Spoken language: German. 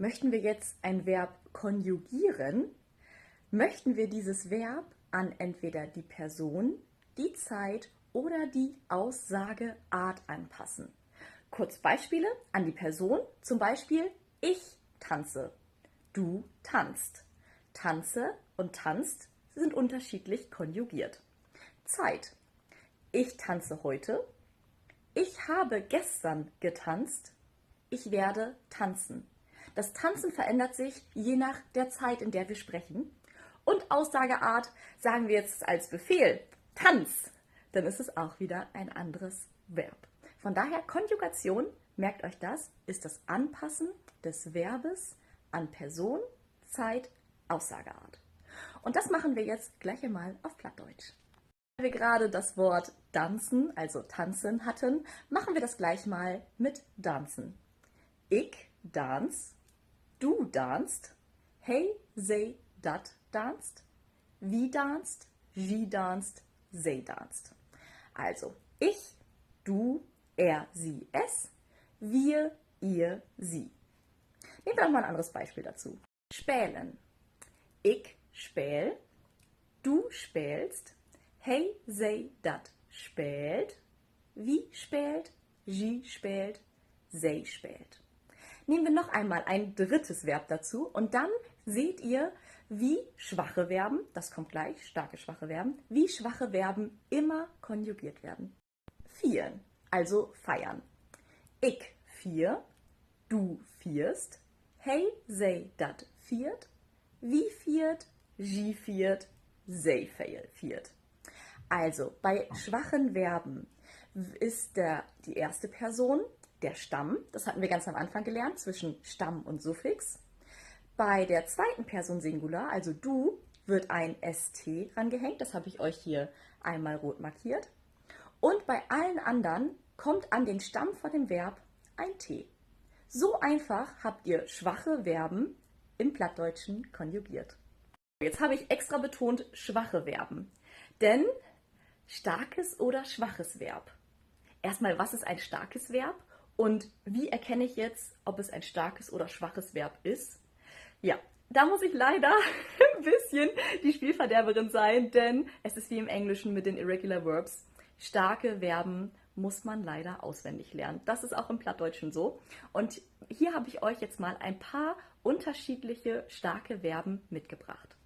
Möchten wir jetzt ein Verb konjugieren, möchten wir dieses Verb an entweder die Person, die Zeit oder die Aussageart anpassen. Kurz Beispiele an die Person, zum Beispiel ich tanze, du tanzt. Tanze und tanzt sind unterschiedlich konjugiert. Zeit. Ich tanze heute. Ich habe gestern getanzt. Ich werde tanzen. Das Tanzen verändert sich je nach der Zeit, in der wir sprechen. Und Aussageart sagen wir jetzt als Befehl Tanz. Dann ist es auch wieder ein anderes Verb. Von daher Konjugation, merkt euch das, ist das Anpassen des Verbes an Person, Zeit, Aussageart. Und das machen wir jetzt gleich einmal auf Plattdeutsch. Weil wir gerade das Wort tanzen, also tanzen hatten, machen wir das gleich mal mit dansen. Ich dans, du danst, hey, zij, dat danst, wie danst, sie danst, zij danst. Also ich, du, er, sie, es, wir, ihr, sie. Nehmen wir noch mal ein anderes Beispiel dazu. Spälen. Ich speel, du spälst, hey, zij, dat spält, wie spält, sie spält, zij spält. Nehmen wir noch einmal ein drittes Verb dazu und dann seht ihr, wie schwache Verben, das kommt gleich, starke schwache Verben, wie schwache Verben immer konjugiert werden. Vieren, also feiern. Ich vier, du vierst, hey, zij, dat viert, wie viert, sie viert, zij viert. Also bei schwachen Verben ist die erste Person der Stamm, das hatten wir ganz am Anfang gelernt, zwischen Stamm und Suffix. Bei der zweiten Person Singular, also du, wird ein ST rangehängt, das habe ich euch hier einmal rot markiert. Und bei allen anderen kommt an den Stamm von dem Verb ein T. So einfach habt ihr schwache Verben im Plattdeutschen konjugiert. Jetzt habe ich extra betont schwache Verben, denn starkes oder schwaches Verb. Erstmal, was ist ein starkes Verb und wie erkenne ich jetzt, ob es ein starkes oder schwaches Verb ist? Ja, da muss ich leider ein bisschen die Spielverderberin sein, denn es ist wie im Englischen mit den Irregular Verbs. Starke Verben muss man leider auswendig lernen. Das ist auch im Plattdeutschen so. Und hier habe ich euch jetzt mal ein paar unterschiedliche starke Verben mitgebracht.